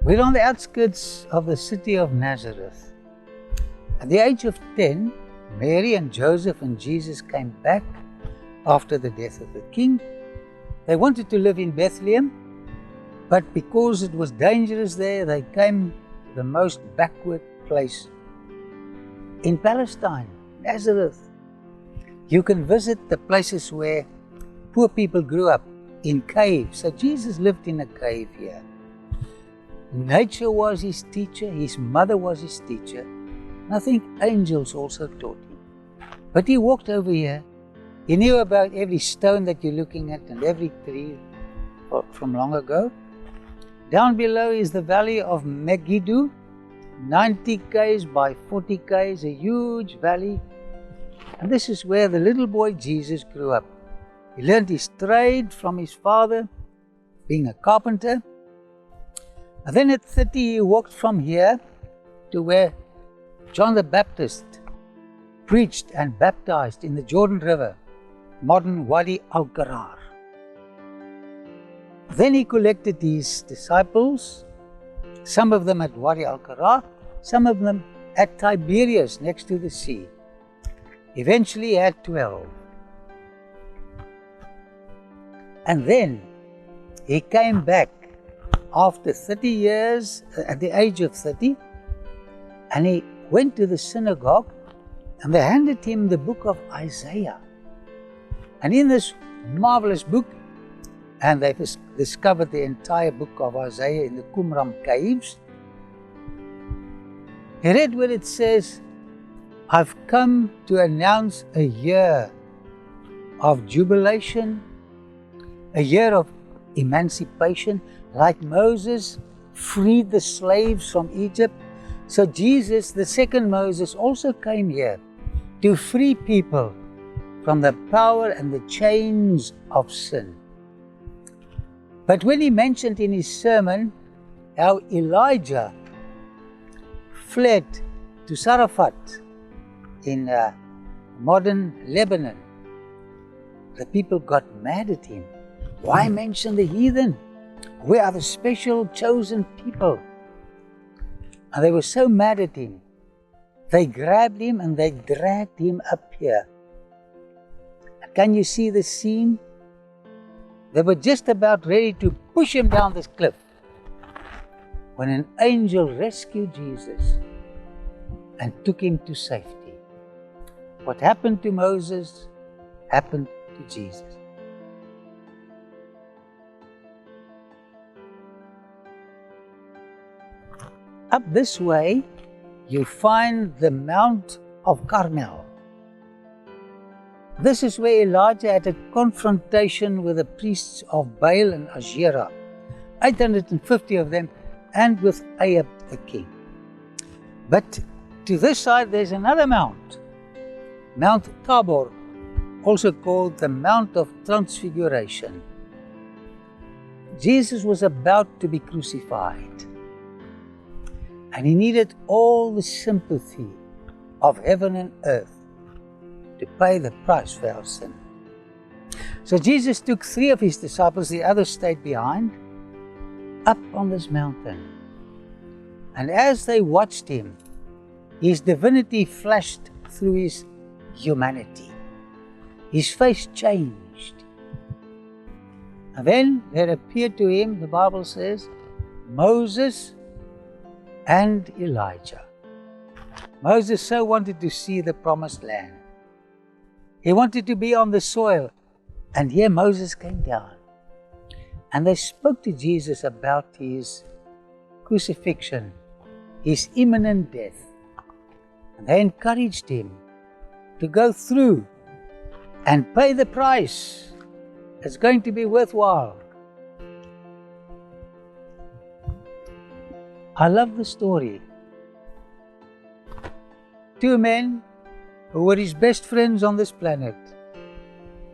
We're on the outskirts of the city of Nazareth. At the age of 10, Mary and Joseph and Jesus came back after the death of the king. They wanted to live in Bethlehem, but because it was dangerous there, they came to the most backward place in Palestine, Nazareth. You can visit the places where poor people grew up, in caves. So Jesus lived in a cave here. Nature was his teacher, his mother was his teacher, and I think angels also taught him. But he walked over here. He knew about every stone that you're looking at and every tree from long ago. Down below is the valley of Megiddo, 90 k's by 40 k's, a huge valley. And this is where the little boy Jesus grew up. He learned his trade from his father, being a carpenter. And then at 30, he walked from here to where John the Baptist preached and baptized in the Jordan River, modern Wadi al-Qarar. Then he collected his disciples, some of them at Wadi al-Qarar, some of them at Tiberias next to the sea. Eventually he had 12. And then he came back after 30 years, at the age of 30, and he went to the synagogue and they handed him the book of Isaiah. And in this marvelous book, and they've discovered the entire book of Isaiah in the Qumran caves, he read where it says, I've come to announce a year of jubilation, a year of emancipation, like Moses freed the slaves from Egypt. So Jesus, the second Moses, also came here to free people from the power and the chains of sin. But when he mentioned in his sermon how Elijah fled to Zarephath in modern Lebanon, the people got mad at him. Why mention the heathen? We are the special chosen people. And they were so mad at him, they grabbed him and they dragged him up here. Can you see the scene? They were just about ready to push him down this cliff when an angel rescued Jesus and took him to safety. What happened to Moses happened to Jesus. Up this way, you find the Mount of Carmel. This is where Elijah had a confrontation with the priests of Baal and Asherah, 850 of them, and with Ahab the king. But to this side there's another mount, Mount Tabor, also called the Mount of Transfiguration. Jesus was about to be crucified, and he needed all the sympathy of heaven and earth to pay the price for our sin. So Jesus took 3 of his disciples, the others stayed behind, up on this mountain. And as they watched him, his divinity flashed through his humanity. His face changed. And then there appeared to him, the Bible says, Moses and Elijah. Moses so wanted to see the promised land. He wanted to be on the soil. And here Moses came down. And they spoke to Jesus about his crucifixion, his imminent death. And they encouraged him to go through and pay the price. It's going to be worthwhile. I love the story. 2 men who were his best friends on this planet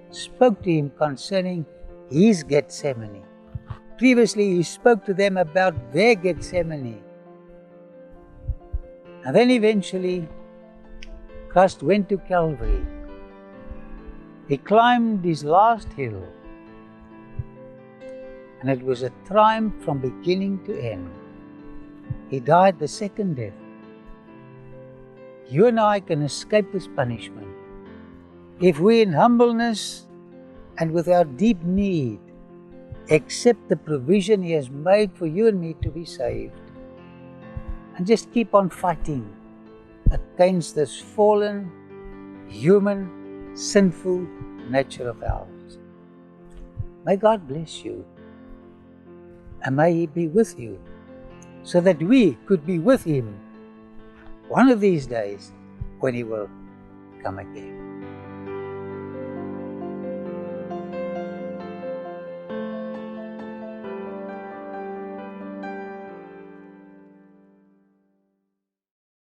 spoke to him concerning his Gethsemane. Previously, he spoke to them about their Gethsemane. And then eventually, Christ went to Calvary. He climbed his last hill. And it was a triumph from beginning to end. He died the second death. You and I can escape this punishment if we, in humbleness and with our deep need, accept the provision He has made for you and me to be saved, and just keep on fighting against this fallen, human, sinful nature of ours. May God bless you, and may He be with you, so that we could be with Him one of these days when He will come again.